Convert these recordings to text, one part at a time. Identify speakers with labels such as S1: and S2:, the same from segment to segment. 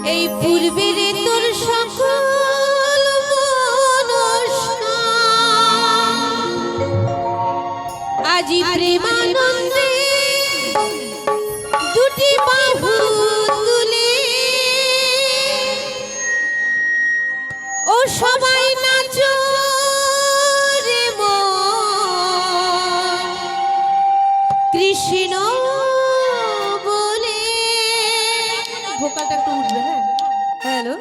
S1: এই পূর্বের তোর সকল মনস্কামনা আজি প্রেমানন্দে দুটি বাহু তুলে ও সবাই নাচো রে মন কৃষ্ণ বলে। ভোকালটা একটু উঠবে। হ্যাঁ, হ্যালো।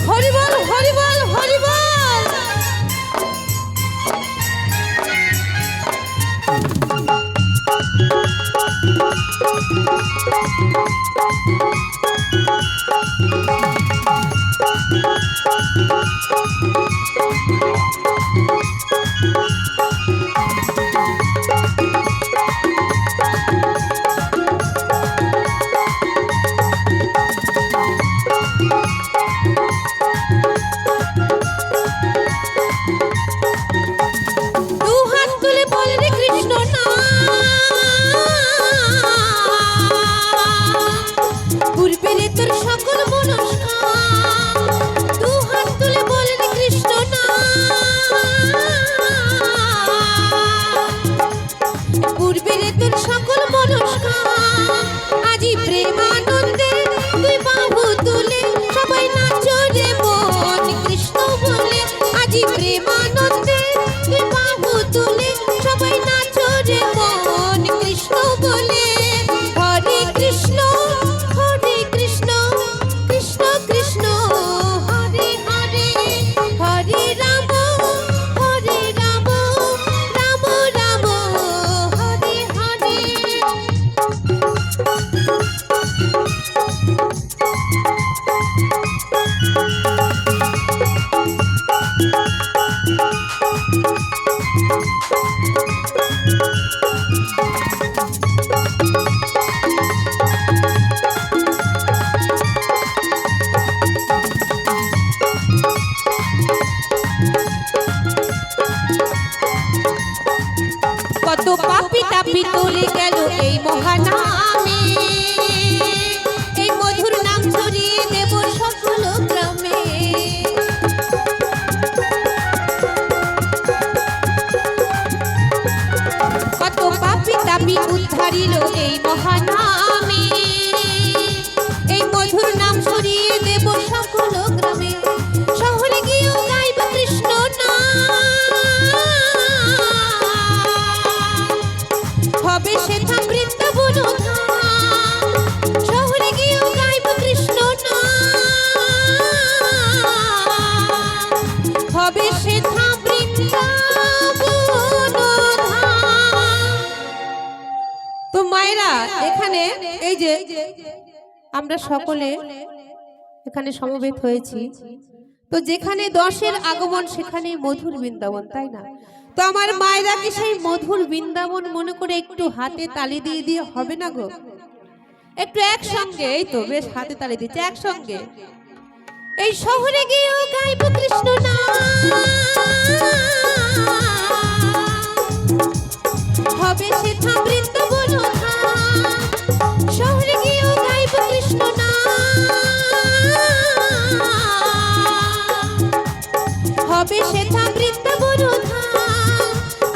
S1: হরি বল হরি বল হরি বল। কত পাপি তাপি তোলে গেল এই মহানামে, এই মধুর নাম ছড়িয়ে দেব সকল গ্রামে। কত পাপি তাপি উদ্ধারিল এই মহানামে, এই মধুর নাম ছড়িয়ে দেব সকল গ্রামে। শহরে গিয়েও গাইব কৃষ্ণ হবে সেথা বৃন্দাবন ধাম। শহরে গিয়েও গাইব কৃষ্ণ হবে সেথা বৃন্দাবন ধাম। তো মায়েরা, এখানে এই যে আমরা সকলে এখানে সমবেত হয়েছি, তো যেখানে 10-এর আগমন সেখানে মধুর বৃন্দাবন, তাই না? তো আমার মায়েরাকে সেই মধুর বৃন্দাবন মনে করে একটু হাতে তালি দিয়ে দিয়ে হবে না গো? একটু একসঙ্গে, এই তো বেশ হাতে তালি দিচ্ছে একসঙ্গে। এই শহরে গিয়েও গাইব কৃষ্ণ নাম হবে সেথা বৃন্দাবন ধাম। শহরে গিয়েও গাইব কৃষ্ণ নাম হবে সেথা বৃন্দাবন ধাম।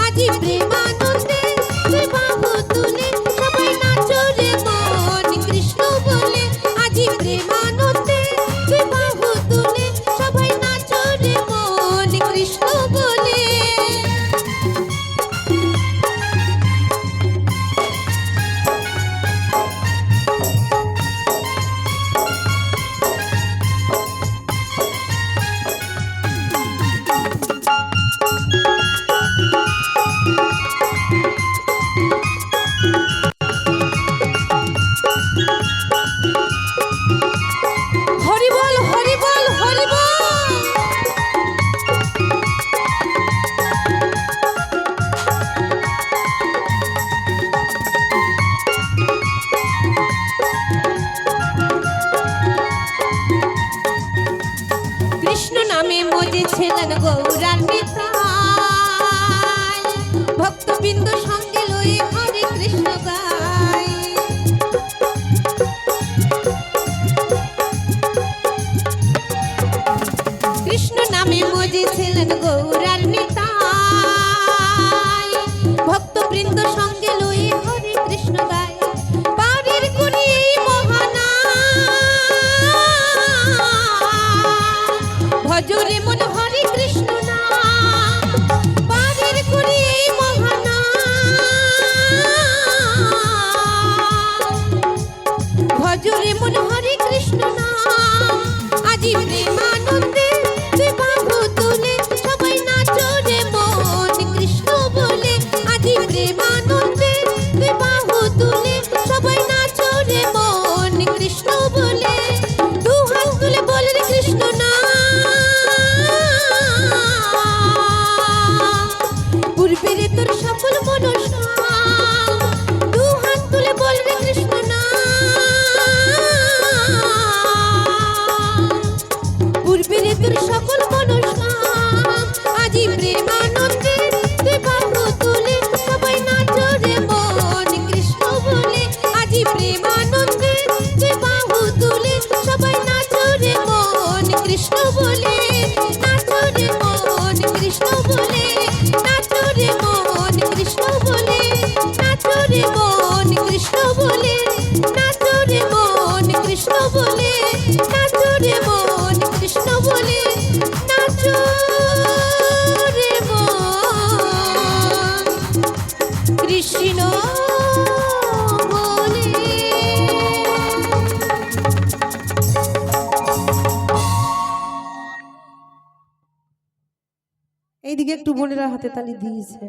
S1: আজি প্রেমানন্দে তুই বাহু তুলে সবাই নাচো রে মন কৃষ্ণ বলে। আজি প্রেমানন্দে তুই বাহু তুলে সবাই নাচো রে মন কৃষ্ণ বলে। কৃষ্ণ গাই। কৃষ্ণ নামে মজেছিলেন গৌরার নিতাই, ভক্তবৃন্দ সঙ্গে লয়ে হরে কৃষ্ণ গায়। বাড়ির গুণী এই মহানা ভজরে মন হরে কৃষ্ণ না। বাড়ির গুণী এই মহানা ভজরে মন হরে কৃষ্ণ না। আজি প্রেমানন্দে তুই বাহু তুলে সবাই নাচো রে মন কৃষ্ণ বলে। আজি প্রেমানন্দে তুই বাহু তুলে সবাই নাচো রে মন কৃষ্ণ বলে। দু হাত তুলে বল রে কৃষ্ণ না। পূর্বের তোর সফল মনসা। দু হাত তুলে বল রে কৃষ্ণ না। পূর্বের তোর সকল মনসা। আজি প্রেমানন্দে তুই বাহু তুলে সবাই নাচো রে মন কৃষ্ণ বলে। আজি প্রেমানন্দে তুই বাহু তুলে সবাই নাচো রে মন কৃষ্ণ বলে। নাচো রে মন কৃষ্ণ বলে। নাচো রে মন কৃষ্ণ বলে। নাচো রে মন কৃষ্ণ বলে। নাচো রে মন কৃষ্ণ বলে। নাচো রে মন কৃষ্ণ বলে। নাচো রে মন কৃষ্ণ বলে। এইদিকে একটু বোনেরা হাতে তালি দিয়েছে।